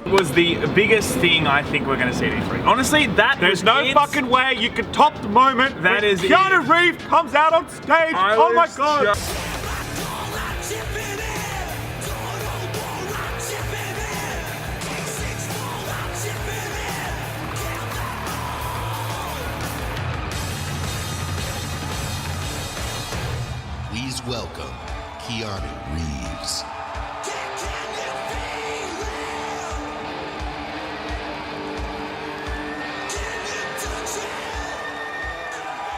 was the biggest thing I think we're going to see at E3. Honestly, there's no fucking way you can top the moment that is Keanu Reeves comes out on stage. Oh my god. Please welcome Keanu Reeves.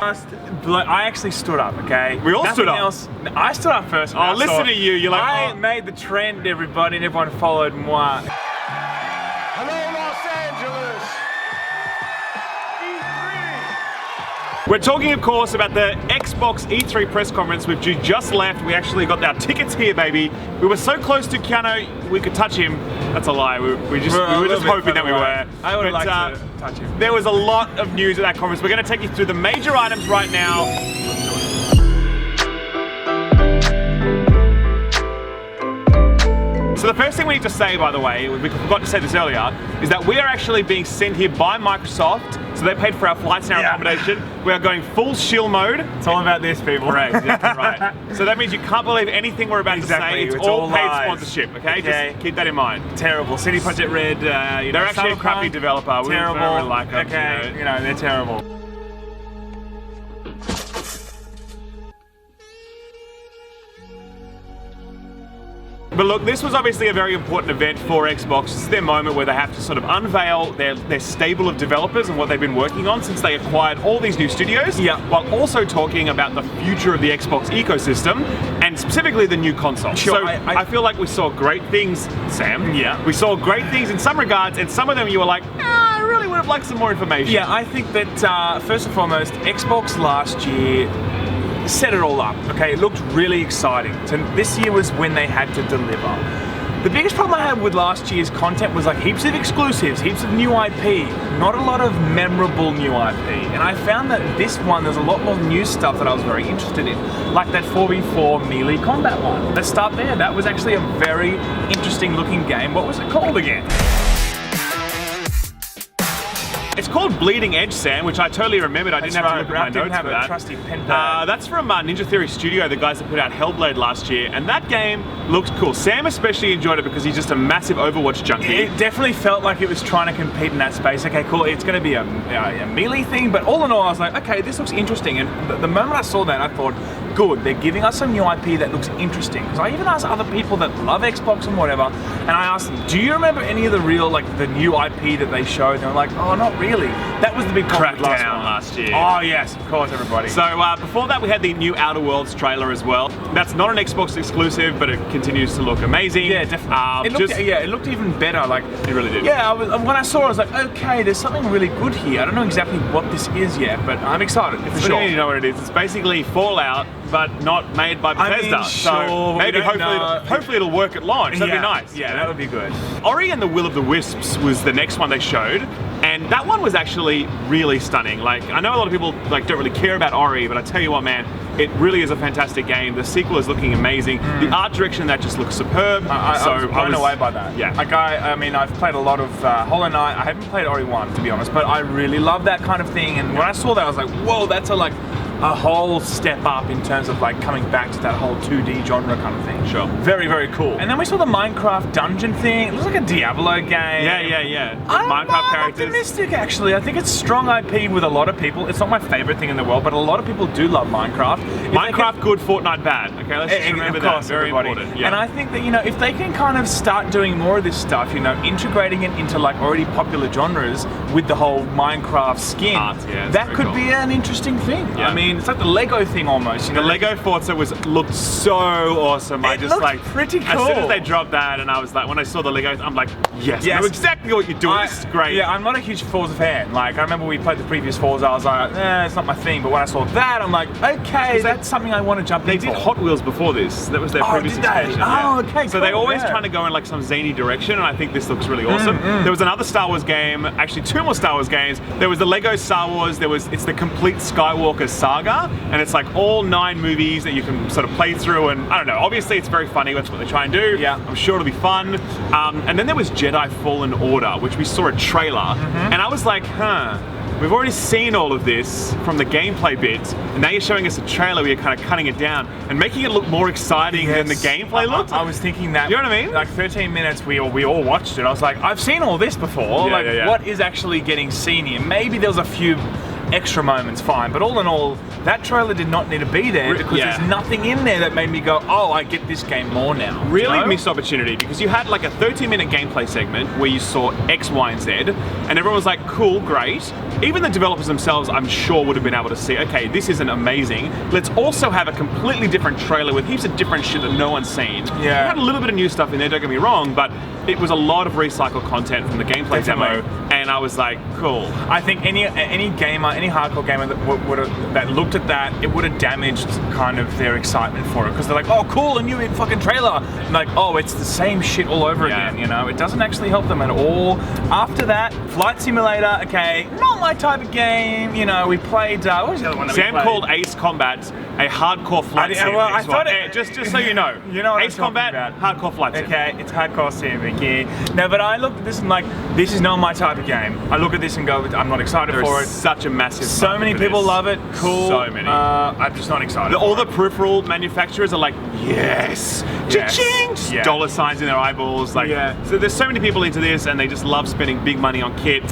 I actually stood up, okay? We all stood up. I stood up first. Oh, listen to you. You're like, I made the trend, everybody, and everyone followed moi. Hello, Los Angeles. We're talking, of course, about the Xbox E3 press conference, which you just left. We actually got our tickets here, baby. We were so close to Keanu, we could touch him. That's a lie. We were just hoping that we were. I would like to touch him. There was a lot of news at that conference. We're going to take you through the major items right now. So the first thing we need to say, by the way, we forgot to say this earlier, is that we are actually being sent here by Microsoft. So they paid for our flights and our accommodation. We are going full shill mode. It's all about this, people. Correct, exactly right. So that means you can't believe anything we're about to say. It's all paid sponsorship, okay? Just keep that in mind. Terrible. CD Projekt Red, they're actually a crappy developer. Terrible. We don't really like them. Okay, you know, they're terrible. But look, this was obviously a very important event for Xbox. It's their moment where they have to sort of unveil their stable of developers and what they've been working on since they acquired all these new studios, while also talking about the future of the Xbox ecosystem and specifically the new console. Sure, so I feel like we saw great things, Sam. Yeah. We saw great things in some regards, and some of them you were like, I really would have liked some more information. Yeah, I think that first and foremost, Xbox last year set it all up, okay? It looked really exciting. So this year was when they had to deliver. The biggest problem I had with last year's content was like heaps of exclusives, heaps of new IP, not a lot of memorable new IP. And I found that this one, there's a lot more new stuff that I was very interested in, like that 4v4 melee combat one. Let's start there. That was actually a very interesting looking game. What was it called again? It's called Bleeding Edge, Sam, which I totally remembered. I didn't have to look at my notes for that. Trusty pen pad. That's from Ninja Theory Studio, the guys that put out Hellblade last year, and that game looked cool. Sam especially enjoyed it because he's just a massive Overwatch junkie. It definitely felt like it was trying to compete in that space. Okay, cool, it's going to be a melee thing, but all in all, I was like, okay, this looks interesting. And the moment I saw that, I thought, good, they're giving us some new IP that looks interesting. Because I even asked other people that love Xbox and whatever, and I asked them, do you remember any of the real, like, the new IP that they showed? And they were like, oh, not really. That was the big Crackdown last year. Oh yes, of course, everybody. So before that, we had the new Outer Worlds trailer as well. That's not an Xbox exclusive, but it continues to look amazing. Yeah, definitely. It looked even better. Like it really did. Yeah, when I saw it, I was like, okay, there's something really good here. I don't know exactly what this is yet, but I'm excited for sure. You know what it is? It's basically Fallout, but not made by Bethesda. I mean, sure, so maybe hopefully it'll work at launch. That'd be nice. Yeah, that would be good. Ori and the Will of the Wisps was the next one they showed, and that one was actually really stunning. Like, I know a lot of people like don't really care about Ori, but I tell you what, man, it really is a fantastic game. The sequel is looking amazing. The art direction that just looks superb. I was blown away by that. Yeah. Like I mean, I've played a lot of Hollow Knight. I haven't played Ori 1, to be honest, but I really love that kind of thing. And when I saw that, I was like, whoa, that's a whole step up in terms of like coming back to that whole 2D genre kind of thing. Sure. Very, very cool. And then we saw the Minecraft dungeon thing. It looks like a Diablo game. Yeah. I'm Minecraft characters. optimistic, actually. I think it's strong IP with a lot of people. It's not my favorite thing in the world, but a lot of people do love Minecraft. Minecraft good, Fortnite bad. Okay, let's just remember that. Very important. Yeah. And I think that, you know, if they can kind of start doing more of this stuff, you know, integrating it into like already popular genres with the whole Minecraft skin, that could be an interesting thing. Yeah. I mean, it's like the Lego thing almost. You know? The Lego Forza looked so awesome. It looked pretty cool. As soon as they dropped that, and I was like, when I saw the Legos, I'm like, yes. I know exactly what you're doing. This is great. Yeah, I'm not a huge Forza fan. Like, I remember we played the previous Forza, I was like, it's not my thing. But when I saw that, I'm like, okay, that's something I want to jump into. They did Hot Wheels before this. That was their previous expansion. Okay, so they're always trying to go in like some zany direction, and I think this looks really awesome. There was another Star Wars game, actually two more Star Wars games. There was the Lego Star Wars. It's the complete Skywalker saga. saga, and it's like all 9 movies that you can sort of play through, and I don't know, obviously it's very funny, that's what they try and do. Yeah. I'm sure it'll be fun. And then there was Jedi Fallen Order, which we saw a trailer, and I was like, we've already seen all of this from the gameplay bit, and now you're showing us a trailer where you're kind of cutting it down and making it look more exciting than the gameplay looked. I was thinking that. You know what I mean? Like 13 minutes, we all watched it. I was like, I've seen all this before. What is actually getting seen here? Maybe there was a few extra moments, fine, but all in all, that trailer did not need to be there because there's nothing in there that made me go, oh, I get this game more now. Really missed opportunity, because you had like a 13-minute gameplay segment where you saw X, Y, and Z, and everyone was like, cool, great. Even the developers themselves, I'm sure, would have been able to see, okay, this isn't amazing. Let's also have a completely different trailer with heaps of different shit that no one's seen. Yeah. You had a little bit of new stuff in there, don't get me wrong, but it was a lot of recycled content from the gameplay demo, and I was like, cool. I think any gamer, any hardcore gamer that looked at that, it would have damaged kind of their excitement for it, because they're like, oh cool, a new fucking trailer. I'm like, oh, it's the same shit all over again, you know? It doesn't actually help them at all. After that, Flight Simulator, okay, not my type of game, you know, we played, what was the other one that we played? Sam called Ace Combat a hardcore flight sim. Well, I thought just so you know. You know what Ace Combat, hardcore flight sim. Okay, it's hardcore sim, yeah. No, but I look at this and like, this is not my type of game. I look at this and go, I'm not excited for it. Such a massive So many people love it, cool. So many. I'm just not excited. All the peripheral manufacturers are like, yes, cha-ching, just dollar signs in their eyeballs. Like, so there's so many people into this, and they just love spending big money on kit.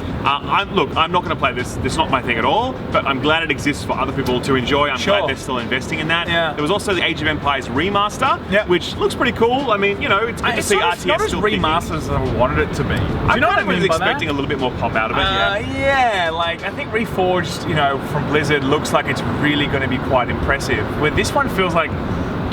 Look, I'm not going to play this. This is not my thing at all. But I'm glad it exists for other people to enjoy. I'm glad they're still investing in that. There was also the Age of Empires remaster, which looks pretty cool. I mean, you know, it's good to see RTS not as still remastered as I wanted it to be. I kind of was expecting a little bit more pop out of it. Yeah, like I think Reforged, you know, from Blizzard looks like it's really going to be quite impressive. Where this one feels like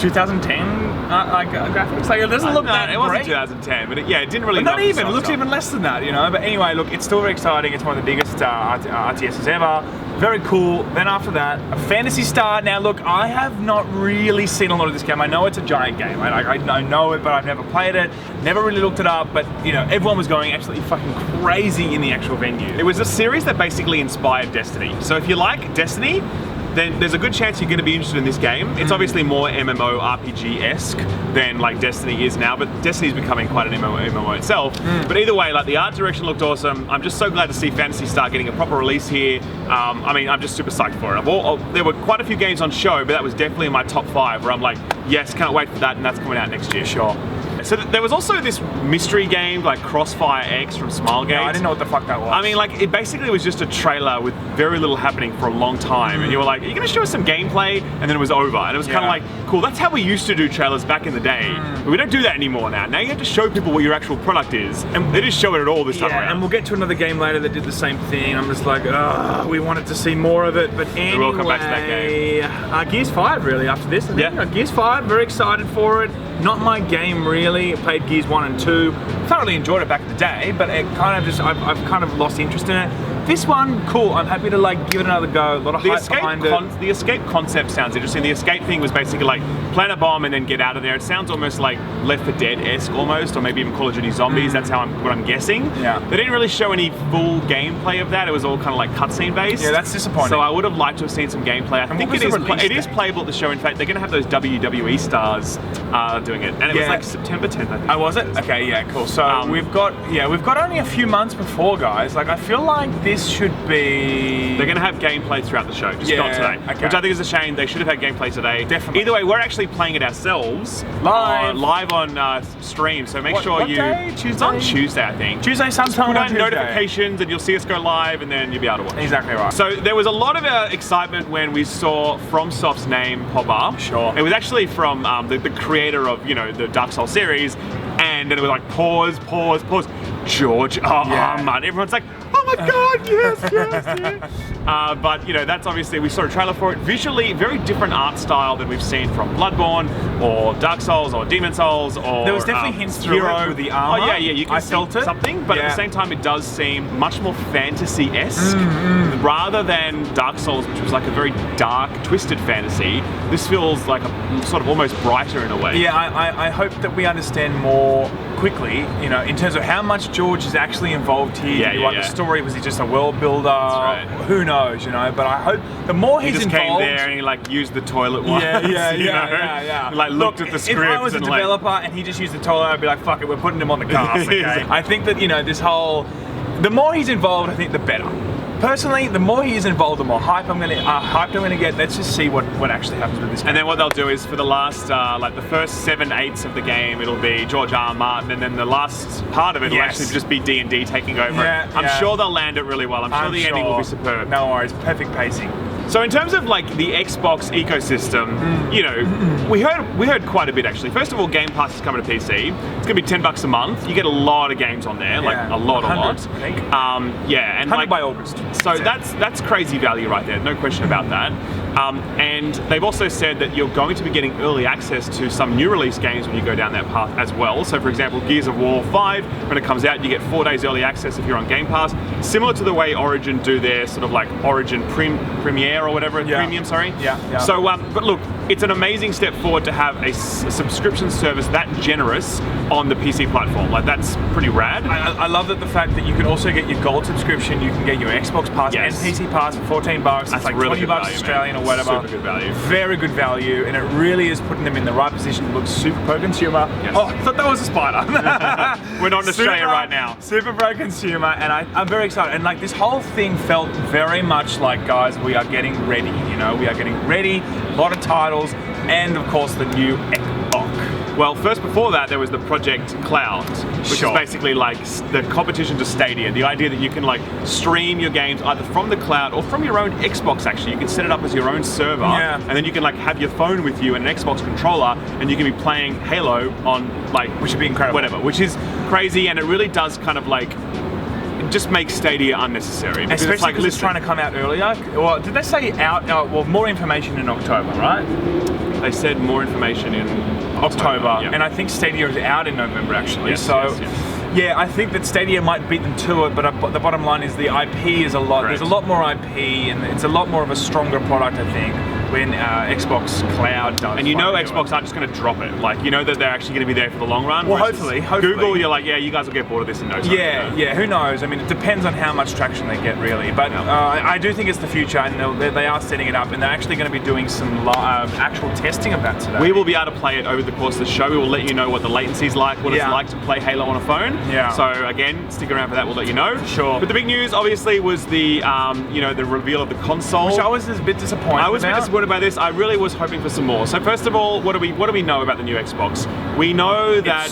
2010 graphics. Like it doesn't look that great. It wasn't 2010, but it didn't really. But not even. It looks even less than that, you know. But anyway, look, it's still very exciting. It's one of the biggest RTSs ever. Very cool. Then after that, a Phantasy Star. Now look, I have not really seen a lot of this game. I know it's a giant game. I know it, but I've never played it. Never really looked it up. But you know, everyone was going absolutely fucking crazy in the actual venue. It was a series that basically inspired Destiny. So if you like Destiny, then there's a good chance you're going to be interested in this game. It's obviously more MMORPG-esque than like Destiny is now, but Destiny's becoming quite an MMO itself. But either way, like the art direction looked awesome. I'm just so glad to see Phantasy Star getting a proper release here. I mean, I'm just super psyched for it. There were quite a few games on show, but that was definitely in my top 5 where I'm like, yes, can't wait for that, and that's coming out next year. Sure. So there was also this mystery game like Crossfire X from Smilegate. Yeah, I didn't know what the fuck that was. I mean, like, it basically was just a trailer with very little happening for a long time, and you were like, are you going to show us some gameplay? And then it was over, and it was kind of like, cool, that's how we used to do trailers back in the day, but we don't do that anymore now. Now you have to show people what your actual product is, and they just show it at all this time around. And we'll get to another game later that did the same thing. I'm just like, we wanted to see more of it, but anyway. We'll come back to that game. Gears 5 really after this. I think. Gears 5, very excited for it. Not my game really. I played Gears 1 and 2. Thoroughly enjoyed it back in the day, but it kind of just, I've kind of lost interest in it. This one, cool. I'm happy to like give it another go. A lot of hype behind it. The escape concept sounds interesting. The escape thing was basically like plant a bomb and then get out of there. It sounds almost like Left 4 Dead-esque almost, or maybe even Call of Duty Zombies. That's what I'm guessing. Yeah. They didn't really show any full gameplay of that. It was all kind of like cutscene based. Yeah, that's disappointing. So I would have liked to have seen some gameplay. I think it is playable at the show. In fact, they're going to have those WWE stars doing it, and it was like September 10th. I think. Oh, was it? Okay, yeah, cool. So we've got only a few months before, guys. Like I feel like this should be. They're going to have gameplay throughout the show, just not today. Okay. Which I think is a shame. They should have had gameplay today. Definitely. Either way, we're actually playing it ourselves. Live on stream, so make sure you... Day? Tuesday? It's on Tuesday, I think. Tuesday sometime on Tuesday. Notifications and you'll see us go live and then you'll be able to watch. Exactly right. So there was a lot of excitement when we saw FromSoft's name pop up. Sure. It was actually from the creator of, you know, the Dark Souls series, and then it was like, pause. George Martin. Everyone's like, oh my god, yes. But you know, that's obviously, we saw a trailer for it. Visually, very different art style than we've seen from Bloodborne or Dark Souls or Demon Souls or there was definitely hints through it with the armor. Oh yeah, you can felt something, but at the same time, it does seem much more fantasy-esque rather than Dark Souls, which was like a very dark, twisted fantasy. This feels like a sort of almost brighter in a way. Yeah, I hope that we understand more. quickly, you know, in terms of how much George is actually involved here. Yeah, Did he write the story? Was he just a world builder? That's right. Who knows, you know? But I hope the more He he's just involved, came there and he like used the toilet once. yeah. you know? Like looked at the script If I was a and developer and he just used the toilet, I'd be like, fuck it, we're putting him on the cast, okay? I think that, you know, the more he's involved, I think the better. Personally, the more he is involved, the more hyped I'm gonna get. Let's just see what actually happens with this game. And then what they'll do is for the last, like the first 7/8 of the game, it'll be George R. R. Martin, and then the last part of it will actually just be D&D taking over. Yeah, I'm sure they'll land it really well. I'm sure the ending will be superb. No worries, perfect pacing. So in terms of like the Xbox ecosystem, you know, we heard quite a bit actually. First of all, Game Pass is coming to PC. It's gonna be $10 a month. You get a lot of games on there, like a lot. I think. Yeah, and 100 like by August. So that's crazy value right there, no question about that. And they've also said that you're going to be getting early access to some new release games when you go down that path as well. So for example, Gears of War 5, when it comes out, you get 4 days early access if you're on Game Pass. Similar to the way Origin do their sort of like Origin Premiere or whatever, Premium, sorry. Yeah. So, but look, it's an amazing step forward to have a subscription service that generous on the PC platform. Like that's pretty rad. I love that the fact that you can also get your gold subscription, you can get your Xbox Pass and PC Pass for $14. That's it's like really $20 good value, Australian man. or whatever. Super good value. Very good value, and it really is putting them in the right position to look super pro-consumer. Yes. Oh, I thought that was a spider. We're not in Australia right now. Super pro-consumer, and I'm very excited. And like this whole thing felt very much like, guys, we are getting ready. You know, we are getting ready. A lot of titles, and of course the new Xbox. Well, first before that, there was the Project Cloud, which is basically like the competition to Stadia. The idea that you can like stream your games either from the cloud or from your own Xbox. Actually, you can set it up as your own server, and then you can like have your phone with you and an Xbox controller, and you can be playing Halo on like, which would be incredible. Whatever, which is crazy, and it really does kind of like just make Stadia unnecessary. Especially because it's trying to come out earlier. Well, did they say out? Well, more information in October, right? They said more information in October, yeah. And I think Stadia is out in November actually. Yes, yes. Yeah, I think that Stadia might beat them to it, but the bottom line is the IP is a lot. Correct. There's a lot more IP, and it's a lot more of a stronger product, I think, when Xbox Cloud does. And you know Xbox aren't just going to drop it. Like, you know that they're actually going to be there for the long run. Well, hopefully. Google, you're like, yeah, you guys will get bored of this in no time. Yeah, who knows? I mean, it depends on how much traction they get, really. But I do think it's the future, and they are setting it up, and they're actually going to be doing some actual testing of that today. We will be able to play it over the course of the show. We will let you know what the latency's like, what it's like to play Halo on a phone. Yeah. So again, stick around for that. We'll let you know. Sure. But the big news, obviously, was the the reveal of the console. Which I was a bit disappointed. I was a bit disappointed by this. I really was hoping for some more. So first of all, what do we know about the new Xbox? We know that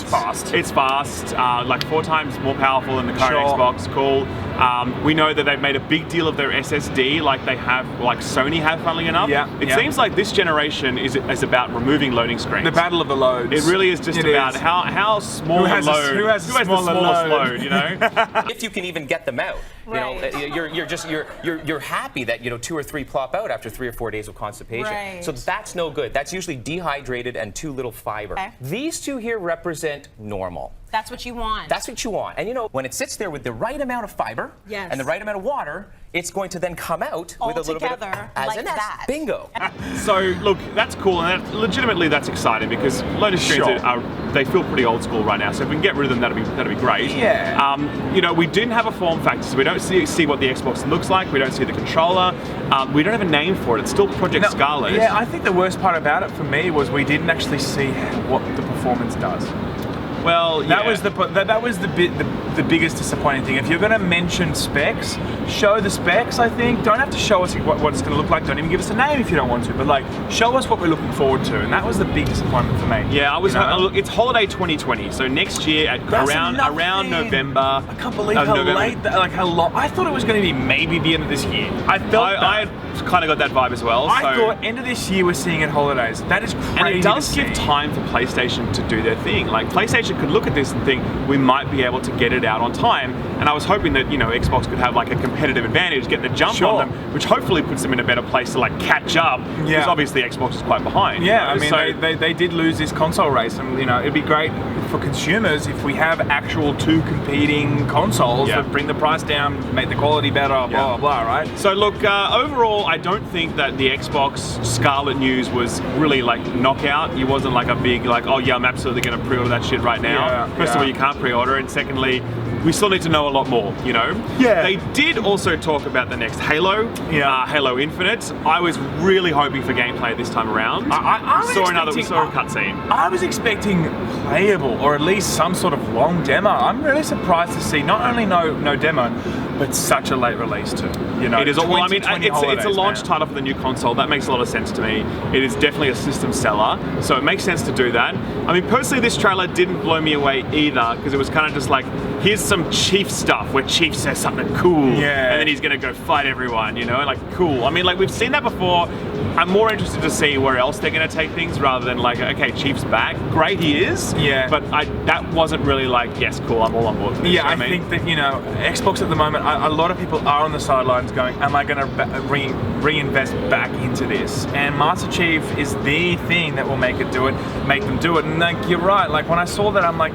it's fast, like 4 times more powerful than the current Xbox. Cool. We know that they've made a big deal of their SSD, like they have, like Sony have, funnily enough. It seems like this generation is about removing loading screens. The battle of the loads. It really is just about how small a load. Who has the smallest load? You know. If you can even get them out. Right. You know, you're happy that 2 or 3 plop out after 3 or 4 days of constipation. Right. So that's no good. That's usually dehydrated and too little fiber. Okay. These two here represent normal. That's what you want. That's what you want. And when it sits there with the right amount of fiber and the right amount of water, it's going to then come out all with a little bit of like that. Bingo. So look, that's cool, and legitimately that's exciting because loading screens they feel pretty old school right now. So if we can get rid of them, that'd be great. Yeah. We didn't have a form factor, so we don't see what the Xbox looks like. We don't see the controller. We don't have a name for it. It's still Project Scarlet. Yeah, I think the worst part about it for me was we didn't actually see what the performance does. Well, that was the biggest disappointing thing. If you're going to mention specs, show the specs. I think don't have to show us what it's going to look like. Don't even give us a name if you don't want to. But like, show us what we're looking forward to, and that was the big disappointment for me. Yeah, look, it's holiday 2020, so next year at around November. I can't believe how late, how long. I thought it was going to be maybe the end of this year. I kind of got that vibe as well. I thought end of this year we're seeing it holidays. That is crazy. And it does give time for PlayStation to do their thing. Like PlayStation could look at this and think we might be able to get it out on time. And I was hoping that Xbox could have like a competitive advantage, get the jump on them, which hopefully puts them in a better place to like catch up. Because obviously Xbox is quite behind. Yeah, I mean they did lose this console race, and it'd be great for consumers if we have actual two competing consoles that bring the price down, make the quality better, blah, blah, blah, right? So look, overall, I don't think that the Xbox Scarlet news was really like knockout. It wasn't like a big like, oh yeah, I'm absolutely going to pre-order that shit right now. First of all, you can't pre-order, and secondly, we still need to know a lot more, you know? Yeah. They did also talk about the next Halo, Halo Infinite. I was really hoping for gameplay this time around. We saw a cutscene. I was expecting playable, or at least some sort of long demo. I'm really surprised to see not only no demo, but such a late release too. You know, it is. Well, I mean, it's a launch man. title for the new console. That makes a lot of sense to me. It is definitely a system seller, so it makes sense to do that. I mean, personally, this trailer didn't blow me away either, because it was kind of just like, here's some Chief stuff where Chief says something cool, and then he's gonna go fight everyone. You know, like cool. I mean, like we've seen that before. I'm more interested to see where else they're gonna take things rather than like, okay, Chief's back. Great, he is. Yeah. But that wasn't really like, yes, cool, I'm all on board for this. Yeah, I think that, you know, Xbox at the moment, a lot of people are on the sidelines going, am I gonna reinvest back into this? And Master Chief is the thing that will make them do it. And like, you're right, like when I saw that, I'm like,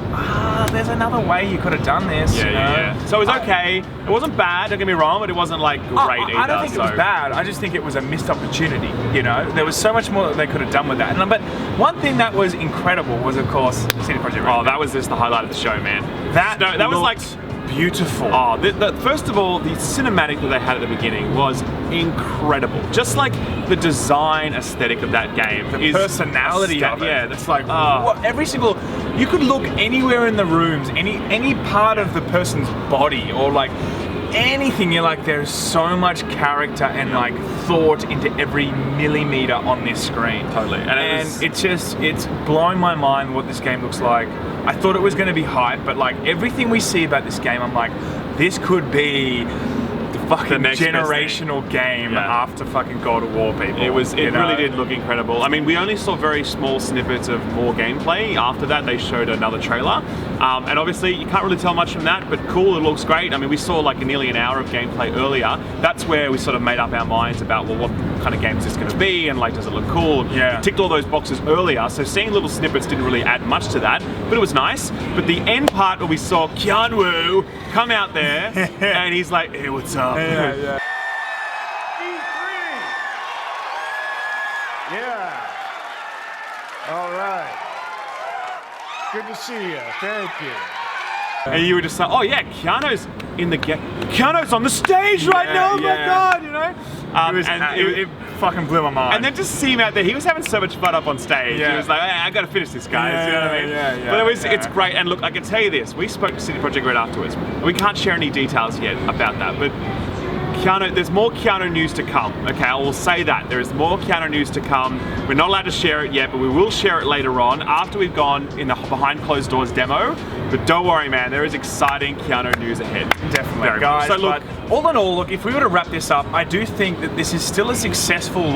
there's another way you could have done this. Yeah. So it was okay. It wasn't bad, don't get me wrong, but it wasn't like great either. I don't think it was bad. I just think it was a missed opportunity. You know, there was so much more that they could have done with that. But one thing that was incredible was, of course, CD Projekt Red. Oh, that was just the highlight of the show, man. That was like beautiful. Oh, first of all, the cinematic that they had at the beginning was incredible. Just like the design aesthetic of that game, the personality of it. Yeah, that's like every single. You could look anywhere in the rooms, any part of the person's body, or like anything. You're like, there's so much character and like thought into every millimeter on this screen. Totally. And it's blowing my mind what this game looks like. I thought it was going to be hype, but like everything we see about this game, I'm like, this could be the fucking generational game after fucking God of War, people. It really did look incredible. I mean, we only saw very small snippets of more gameplay. After that, they showed another trailer. And obviously, you can't really tell much from that, but cool, it looks great. I mean, we saw like nearly an hour of gameplay earlier. That's where we sort of made up our minds about, well, what kind of game is this going to be, and like, does it look cool? Yeah. Ticked all those boxes earlier, so seeing little snippets didn't really add much to that, but it was nice. But the end part where we saw Keanu come out there, and he's like, hey, what's up? E3. Yeah. All right. Good to see you. Thank you. And you were just like, oh yeah, Keanu's in the game. Keanu's on the stage right now. Oh my god, you know. It fucking blew my mind. And then just see him out there, he was having so much fun up on stage. He was like, hey, I gotta finish this, guys. You know what I mean? But it's great. And look, I can tell you this: we spoke to CD Projekt Red afterwards. We can't share any details yet about that, but Keanu, there's more Keanu news to come. Okay, I will say that there is more Keanu news to come. We're not allowed to share it yet, but we will share it later on after we've gone in the behind closed doors demo. But don't worry, man, there is exciting Keanu news ahead. Definitely, guys. So look, all in all, if we were to wrap this up, I do think that this is still a successful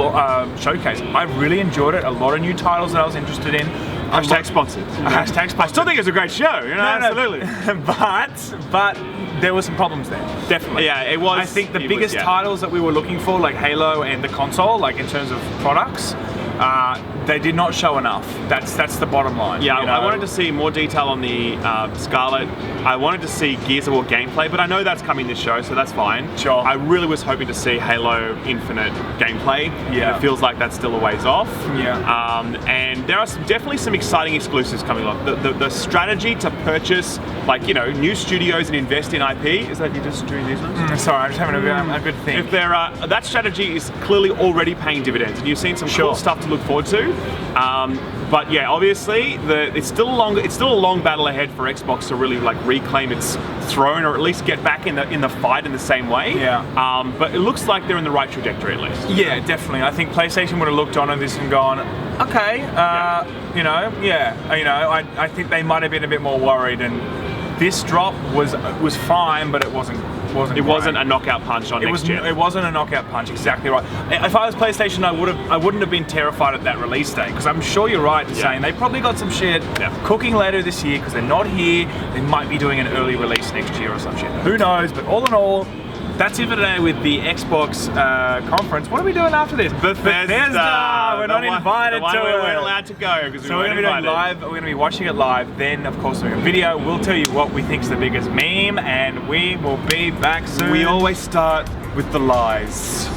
showcase. I really enjoyed it. A lot of new titles that I was interested in. Hashtag sponsored. Hashtag sponsored. I still think it's a great show. You know, absolutely. But there were some problems there. Definitely. Yeah, it was. I think the biggest titles that we were looking for, like Halo and the console, like in terms of products, they did not show enough. That's the bottom line. Yeah, I wanted to see more detail on the Scarlet. I wanted to see Gears of War gameplay, but I know that's coming this show, so that's fine. Sure. I really was hoping to see Halo Infinite gameplay. Yeah. It feels like that's still a ways off. Yeah. And there are definitely some exciting exclusives coming along. The strategy to purchase, like, you know, new studios and invest in IP. Is that you just doing these ones? Sorry, I'm just having a good think. If there are, that strategy is clearly already paying dividends, and you've seen some cool stuff to look forward to. But yeah, obviously, it's still a long battle ahead for Xbox to really like reclaim its throne, or at least get back in the fight in the same way. Yeah. But it looks like they're in the right trajectory at least. Yeah, definitely. I think PlayStation would have looked on at this and gone, okay, you know, I think they might have been a bit more worried, and this drop was fine, but it wasn't a knockout punch on next gen. It wasn't a knockout punch, exactly right. If I was PlayStation, I wouldn't have been terrified at that release date, because I'm sure you're right in saying they probably got some shit cooking later this year, because they're not here. They might be doing an early release next year or some shit. Who knows? But all in all, That's it for today with the Xbox conference. What are we doing after this? Bethesda. We're not invited the one to we it. weren't allowed to go because we So we're weren't going to be doing invited. live. We're going to be watching it live. Then, of course, we're doing a video. We'll tell you what we think is the biggest meme, and we will be back soon. We always start with the lies.